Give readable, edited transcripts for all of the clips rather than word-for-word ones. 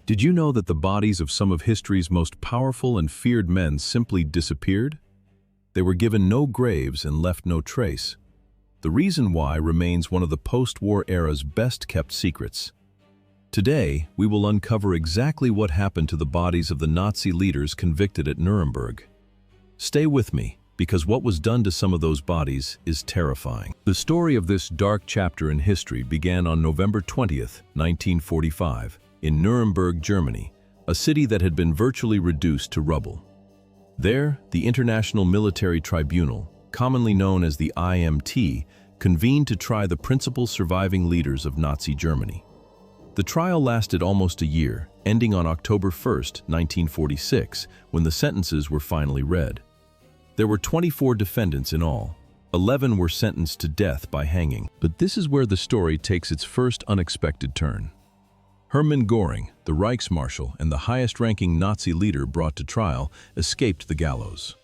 Did you know that the bodies of some of history's most powerful and feared men simply disappeared? They were given no graves and left no trace. The reason why remains one of the post-war era's best-kept secrets. Today, we will uncover exactly what happened to the bodies of the Nazi leaders convicted at Nuremberg. Stay with me, because what was done to some of those bodies is terrifying. The story of this dark chapter in history began on November 20th, 1945, in Nuremberg, Germany, a city that had been virtually reduced to rubble. There, the International Military Tribunal, commonly known as the IMT, convened to try the principal surviving leaders of Nazi Germany. The trial lasted almost a year, ending on October 1st, 1946, when the sentences were finally read. There were 24 defendants in all. 11 were sentenced to death by hanging. But this is where the story takes its first unexpected turn. Hermann Göring, the Reichsmarshal and the highest-ranking Nazi leader brought to trial, escaped the gallows.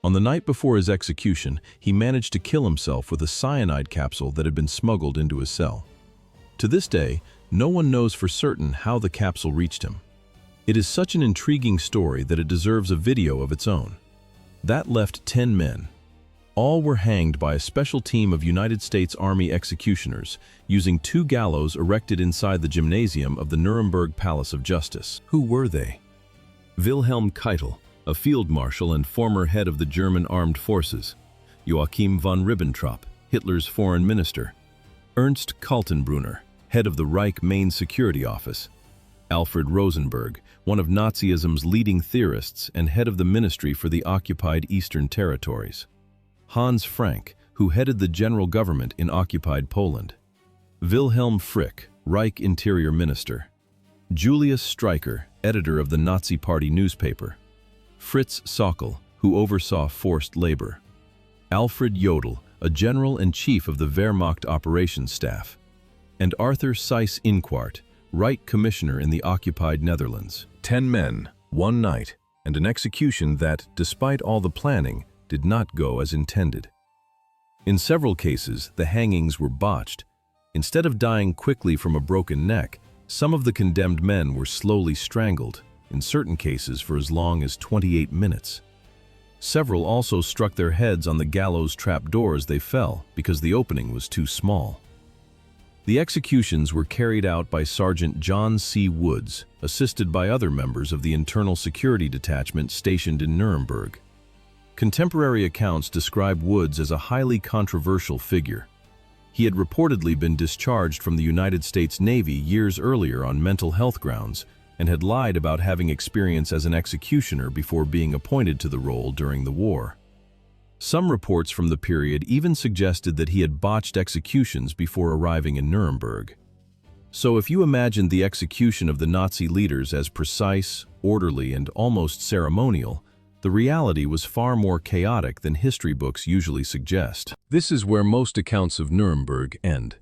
On the night before his execution, he managed to kill himself with a cyanide capsule that had been smuggled into his cell. To this day, no one knows for certain how the capsule reached him. It is such an intriguing story that it deserves a video of its own. That left 10 men. All were hanged by a special team of United States Army executioners using 2 gallows erected inside the gymnasium of the Nuremberg Palace of Justice. Who were they? Wilhelm Keitel, a field marshal and former head of the German armed forces. Joachim von Ribbentrop, Hitler's foreign minister. Ernst Kaltenbrunner, head of the Reich Main Security Office. Alfred Rosenberg, one of Nazism's leading theorists and head of the Ministry for the Occupied Eastern Territories. Hans Frank, who headed the general government in occupied Poland. Wilhelm Frick, Reich Interior Minister. Julius Streicher, editor of the Nazi Party newspaper. Fritz Sockel, who oversaw forced labor. Alfred Jodl, a general and chief of the Wehrmacht operations staff. And Arthur Seyss-Inquart, Reich Commissioner in the occupied Netherlands. 10 men, 1 night, and an execution that, despite all the planning, did not go as intended. In several cases, the hangings were botched. Instead of dying quickly from a broken neck, some of the condemned men were slowly strangled, in certain cases for as long as 28 minutes. Several also struck their heads on the gallows trapdoor as they fell because the opening was too small. The executions were carried out by Sergeant John C. Woods, assisted by other members of the Internal Security Detachment stationed in Nuremberg. Contemporary accounts describe Woods as a highly controversial figure. He had reportedly been discharged from the United States Navy years earlier on mental health grounds and had lied about having experience as an executioner before being appointed to the role during the war. Some reports from the period even suggested that he had botched executions before arriving in Nuremberg. So if you imagine the execution of the Nazi leaders as precise, orderly, and almost ceremonial, the reality was far more chaotic than history books usually suggest. This is where most accounts of Nuremberg end.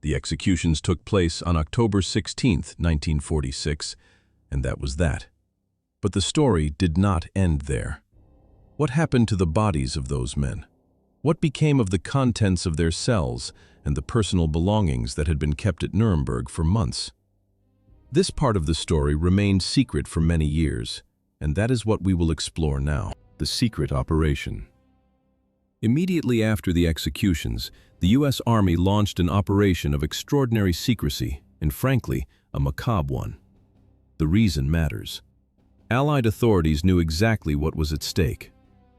The executions took place on October 16, 1946, and that was that. But the story did not end there. What happened to the bodies of those men? What became of the contents of their cells and the personal belongings that had been kept at Nuremberg for months? This part of the story remained secret for many years, and that is what we will explore now, the secret operation. Immediately after the executions, the U.S. Army launched an operation of extraordinary secrecy and, frankly, a macabre one. The reason matters. Allied authorities knew exactly what was at stake.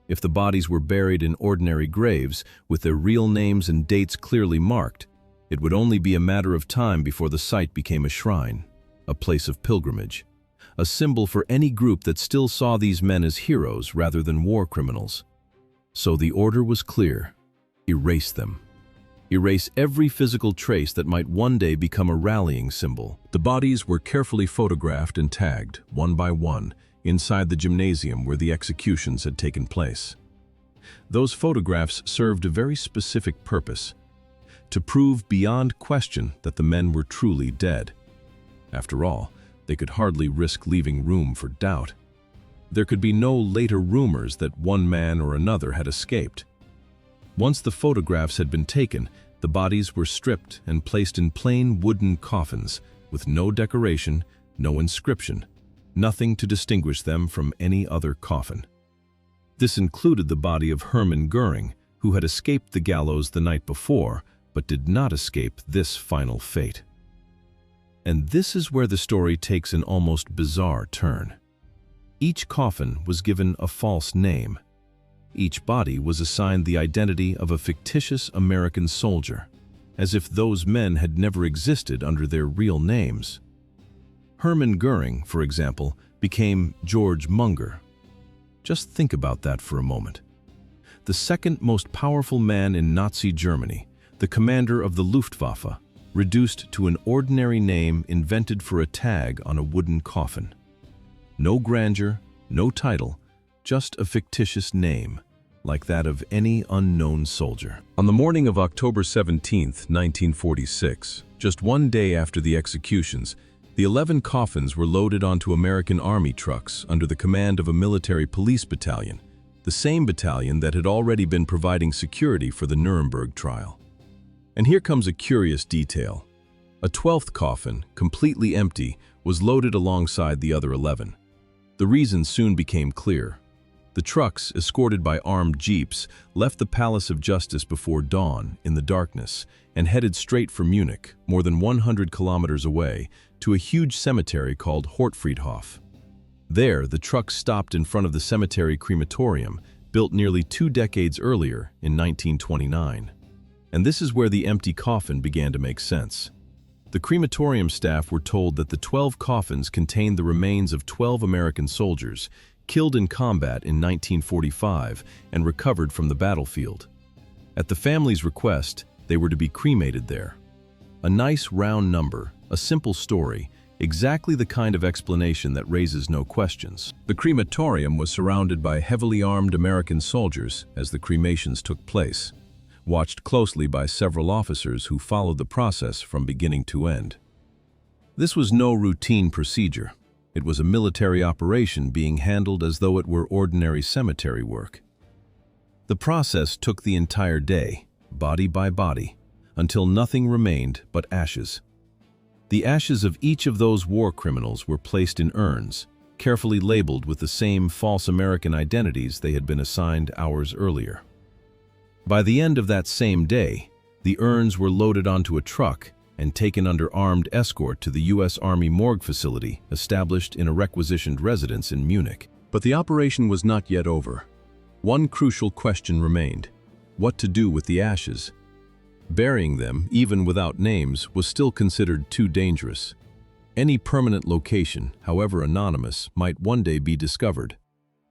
If the bodies were buried in ordinary graves, with their real names and dates clearly marked, it would only be a matter of time before the site became a shrine, a place of pilgrimage, a symbol for any group that still saw these men as heroes rather than war criminals. So the order was clear: erase them. Erase every physical trace that might one day become a rallying symbol. The bodies were carefully photographed and tagged, one by one, inside the gymnasium where the executions had taken place. Those photographs served a very specific purpose: to prove beyond question that the men were truly dead. After all, they could hardly risk leaving room for doubt. There could be no later rumors that one man or another had escaped. Once the photographs had been taken, the bodies were stripped and placed in plain wooden coffins, with no decoration, no inscription, nothing to distinguish them from any other coffin. This included the body of Hermann Göring, who had escaped the gallows the night before, but did not escape this final fate. And this is where the story takes an almost bizarre turn. Each coffin was given a false name. Each body was assigned the identity of a fictitious American soldier, as if those men had never existed under their real names. Hermann Göring, for example, became George Munger. Just think about that for a moment. The second most powerful man in Nazi Germany, the commander of the Luftwaffe, reduced to an ordinary name invented for a tag on a wooden coffin. No grandeur, no title, just a fictitious name, like that of any unknown soldier. On the morning of October 17, 1946, just one day after the executions, the 11 coffins were loaded onto American Army trucks under the command of a military police battalion, the same battalion that had already been providing security for the Nuremberg trial. And here comes a curious detail. A 12th coffin, completely empty, was loaded alongside the other 11. The reason soon became clear. The trucks, escorted by armed jeeps, left the Palace of Justice before dawn in the darkness and headed straight for Munich, more than 100 kilometers away, to a huge cemetery called Hortfriedhof. There, the trucks stopped in front of the cemetery crematorium, built nearly 2 decades earlier in 1929. And this is where the empty coffin began to make sense. The crematorium staff were told that the 12 coffins contained the remains of 12 American soldiers killed in combat in 1945 and recovered from the battlefield. At the family's request, they were to be cremated there. A nice round number, a simple story, exactly the kind of explanation that raises no questions. The crematorium was surrounded by heavily armed American soldiers as the cremations took place, watched closely by several officers who followed the process from beginning to end. This was no routine procedure. It was a military operation being handled as though it were ordinary cemetery work. The process took the entire day, body by body, until nothing remained but ashes. The ashes of each of those war criminals were placed in urns, carefully labeled with the same false American identities they had been assigned hours earlier. By the end of that same day, the urns were loaded onto a truck and taken under armed escort to the U.S. Army morgue facility established in a requisitioned residence in Munich. But the operation was not yet over. One crucial question remained: what to do with the ashes? Burying them, even without names, was still considered too dangerous. Any permanent location, however anonymous, might one day be discovered.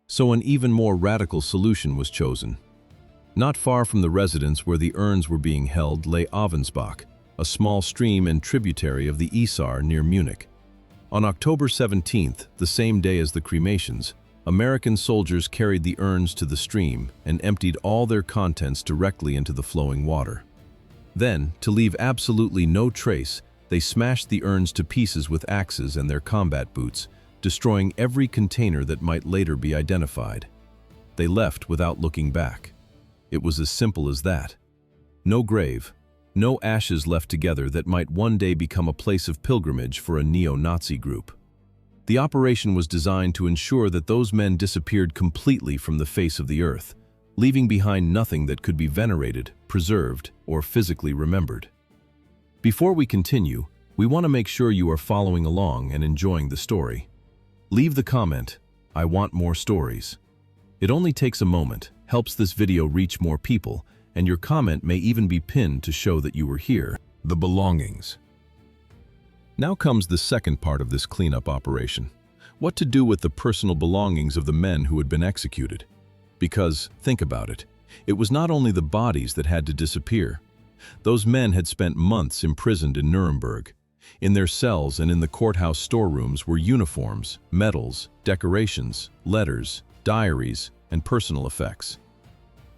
So an even more radical solution was chosen. Not far from the residence where the urns were being held lay Avensbach, a small stream and tributary of the Isar near Munich. On October 17th, the same day as the cremations, American soldiers carried the urns to the stream and emptied all their contents directly into the flowing water. Then, to leave absolutely no trace, they smashed the urns to pieces with axes and their combat boots, destroying every container that might later be identified. They left without looking back. It was as simple as that. No grave, no ashes left together that might one day become a place of pilgrimage for a neo-Nazi group. The operation was designed to ensure that those men disappeared completely from the face of the earth, leaving behind nothing that could be venerated, preserved, or physically remembered. Before we continue, we want to make sure you are following along and enjoying the story. Leave the comment, "I want more stories." It only takes a moment, helps this video reach more people, and your comment may even be pinned to show that you were here. The belongings. Now comes the second part of this cleanup operation. What to do with the personal belongings of the men who had been executed. Because, think about it, it was not only the bodies that had to disappear. Those men had spent months imprisoned in Nuremberg. In their cells and in the courthouse storerooms were uniforms, medals, decorations, letters, diaries, and personal effects.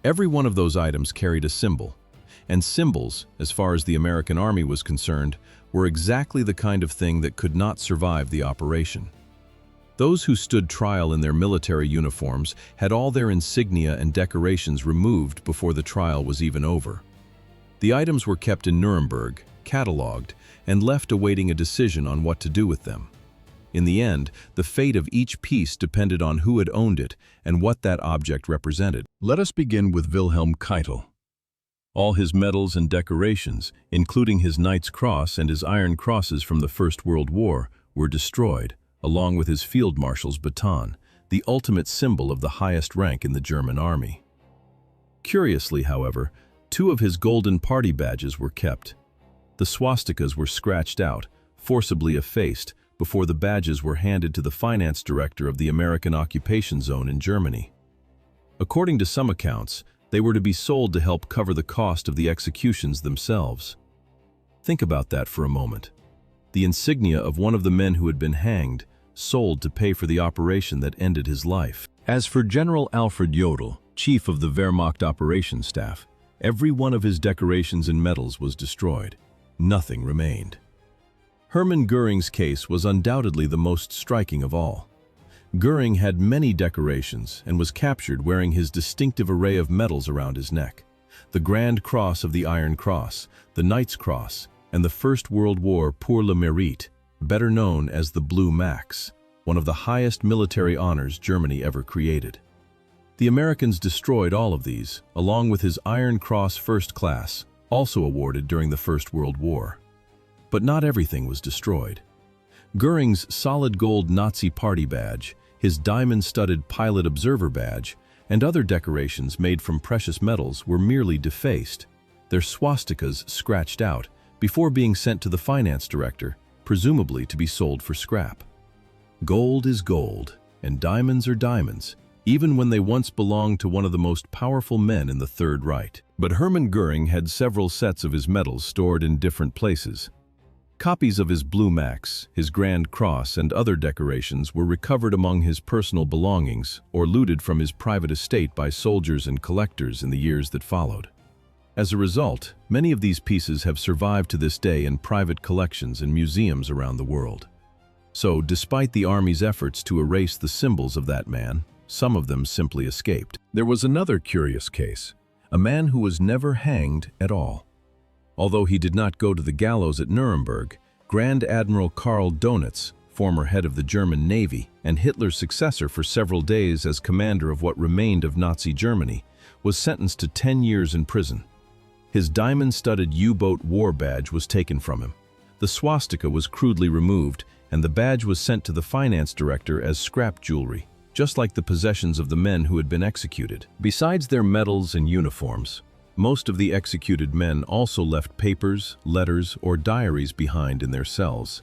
Every one of those items carried a symbol, and symbols, as far as the American Army was concerned, were exactly the kind of thing that could not survive the operation. Those who stood trial in their military uniforms had all their insignia and decorations removed before the trial was even over. The items were kept in Nuremberg, catalogued, and left awaiting a decision on what to do with them. In the end, the fate of each piece depended on who had owned it and what that object represented. Let us begin with Wilhelm Keitel. All his medals and decorations, including his Knight's Cross and his Iron Crosses from the First World War, were destroyed, along with his Field Marshal's baton, the ultimate symbol of the highest rank in the German army. Curiously, however, 2 of his golden party badges were kept. The swastikas were scratched out, forcibly effaced, before the badges were handed to the finance director of the American occupation zone in Germany. According to some accounts, they were to be sold to help cover the cost of the executions themselves. Think about that for a moment. The insignia of one of the men who had been hanged, sold to pay for the operation that ended his life. As for General Alfred Jodl, chief of the Wehrmacht operations staff, every one of his decorations and medals was destroyed. Nothing remained. Hermann Göring's case was undoubtedly the most striking of all. Göring had many decorations and was captured wearing his distinctive array of medals around his neck. The Grand Cross of the Iron Cross, the Knight's Cross, and the First World War Pour le Mérite, better known as the Blue Max, one of the highest military honors Germany ever created. The Americans destroyed all of these, along with his Iron Cross First Class, also awarded during the First World War. But not everything was destroyed. Göring's solid gold Nazi Party badge, his diamond-studded Pilot Observer badge, and other decorations made from precious metals were merely defaced, their swastikas scratched out, before being sent to the finance director, presumably to be sold for scrap. Gold is gold, and diamonds are diamonds, even when they once belonged to one of the most powerful men in the Third Reich. But Hermann Göring had several sets of his medals stored in different places. Copies of his Blue Max, his Grand Cross, and other decorations were recovered among his personal belongings or looted from his private estate by soldiers and collectors in the years that followed. As a result, many of these pieces have survived to this day in private collections and museums around the world. So, despite the army's efforts to erase the symbols of that man, some of them simply escaped. There was another curious case, a man who was never hanged at all. Although he did not go to the gallows at Nuremberg, Grand Admiral Karl Donitz, former head of the German Navy and Hitler's successor for several days as commander of what remained of Nazi Germany, was sentenced to 10 years in prison. His diamond-studded U-boat war badge was taken from him. The swastika was crudely removed, and the badge was sent to the finance director as scrap jewelry, just like the possessions of the men who had been executed. Besides their medals and uniforms, most of the executed men also left papers, letters, or diaries behind in their cells.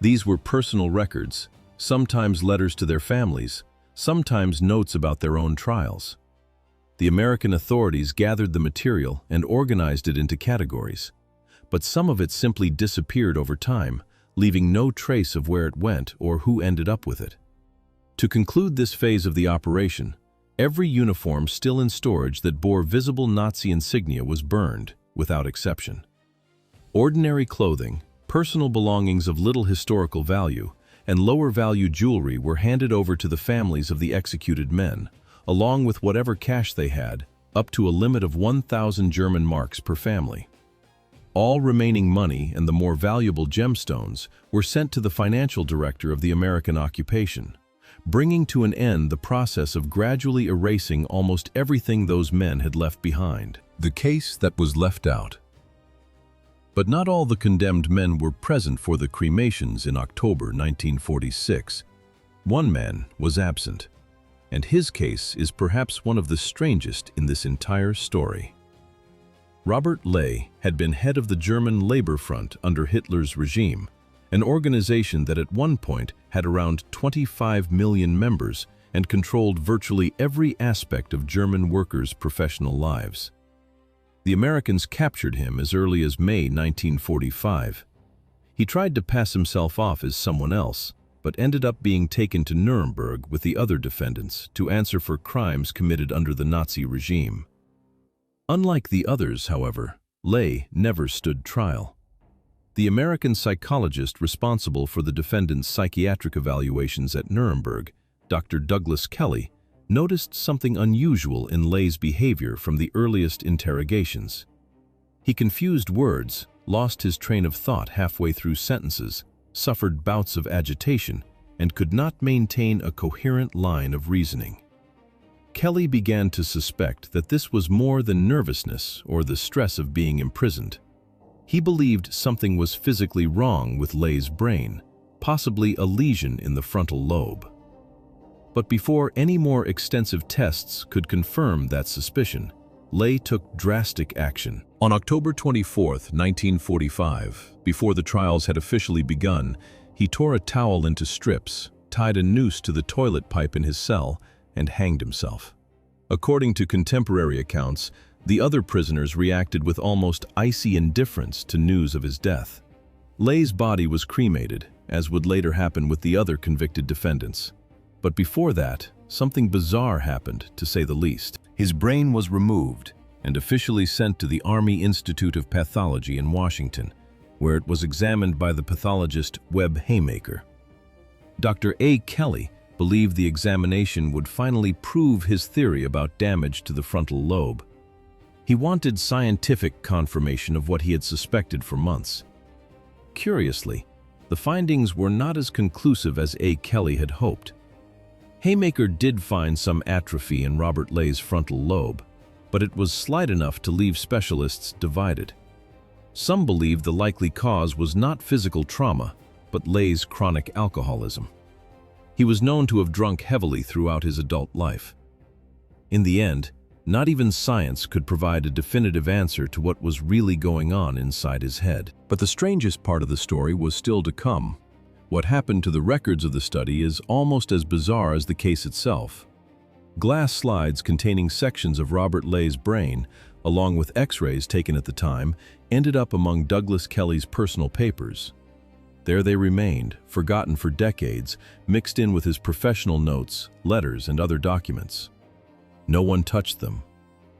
These were personal records, sometimes letters to their families, sometimes notes about their own trials. The American authorities gathered the material and organized it into categories, but some of it simply disappeared over time, leaving no trace of where it went or who ended up with it. To conclude this phase of the operation, every uniform still in storage that bore visible Nazi insignia was burned, without exception. Ordinary clothing, personal belongings of little historical value, and lower-value jewelry were handed over to the families of the executed men, along with whatever cash they had, up to a limit of 1,000 German marks per family. All remaining money and the more valuable gemstones were sent to the financial director of the American occupation, bringing to an end the process of gradually erasing almost everything those men had left behind. The case that was left out. But not all the condemned men were present for the cremations in October 1946. One man was absent, and his case is perhaps one of the strangest in this entire story. Robert Ley had been head of the German Labor Front under Hitler's regime, an organization that at one point had around 25 million members and controlled virtually every aspect of German workers' professional lives. The Americans captured him as early as May 1945. He tried to pass himself off as someone else, but ended up being taken to Nuremberg with the other defendants to answer for crimes committed under the Nazi regime. Unlike the others, however, Ley never stood trial. The American psychologist responsible for the defendant's psychiatric evaluations at Nuremberg, Dr. Douglas Kelly, noticed something unusual in Ley's behavior from the earliest interrogations. He confused words, lost his train of thought halfway through sentences, suffered bouts of agitation, and could not maintain a coherent line of reasoning. Kelly began to suspect that this was more than nervousness or the stress of being imprisoned. He believed something was physically wrong with Lay's brain, possibly a lesion in the frontal lobe. But before any more extensive tests could confirm that suspicion, Lay took drastic action. On October 24, 1945, before the trials had officially begun, he tore a towel into strips, tied a noose to the toilet pipe in his cell, and hanged himself. According to contemporary accounts, the other prisoners reacted with almost icy indifference to news of his death. Lay's body was cremated, as would later happen with the other convicted defendants. But before that, something bizarre happened, to say the least. His brain was removed and officially sent to the Army Institute of Pathology in Washington, where it was examined by the pathologist Webb Haymaker. Dr. A. Kelly believed the examination would finally prove his theory about damage to the frontal lobe. He wanted scientific confirmation of what he had suspected for months. Curiously, the findings were not as conclusive as A. Kelly had hoped. Haymaker did find some atrophy in Robert Lay's frontal lobe, but it was slight enough to leave specialists divided. Some believed the likely cause was not physical trauma, but Lay's chronic alcoholism. He was known to have drunk heavily throughout his adult life. In the end, not even science could provide a definitive answer to what was really going on inside his head. But the strangest part of the story was still to come. What happened to the records of the study is almost as bizarre as the case itself. Glass slides containing sections of Robert Lay's brain, along with X-rays taken at the time, ended up among Douglas Kelly's personal papers. There they remained, forgotten for decades, mixed in with his professional notes, letters, and other documents. No one touched them.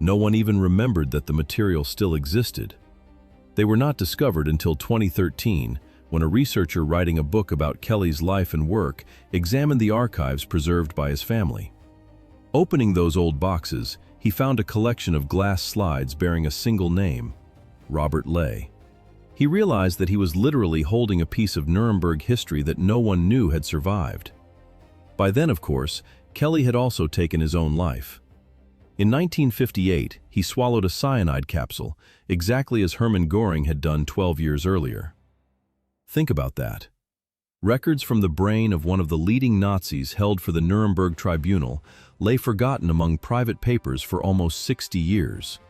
No one even remembered that the material still existed. They were not discovered until 2013, when a researcher writing a book about Kelly's life and work examined the archives preserved by his family. Opening those old boxes, he found a collection of glass slides bearing a single name, Robert Lay. He realized that he was literally holding a piece of Nuremberg history that no one knew had survived. By then, of course, Kelly had also taken his own life. In 1958, he swallowed a cyanide capsule, exactly as Hermann Göring had done 12 years earlier. Think about that. Records from the brain of one of the leading Nazis held for the Nuremberg Tribunal lay forgotten among private papers for almost 60 years.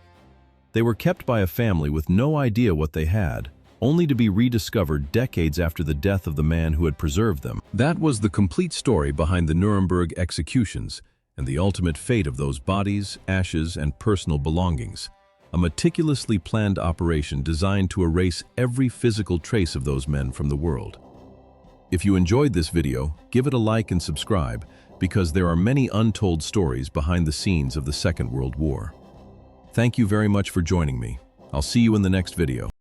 They were kept by a family with no idea what they had, only to be rediscovered decades after the death of the man who had preserved them. That was the complete story behind the Nuremberg executions and the ultimate fate of those bodies, ashes, and personal belongings. A meticulously planned operation designed to erase every physical trace of those men from the world. If you enjoyed this video, give it a like and subscribe, because there are many untold stories behind the scenes of the Second World War. Thank you very much for joining me. I'll see you in the next video.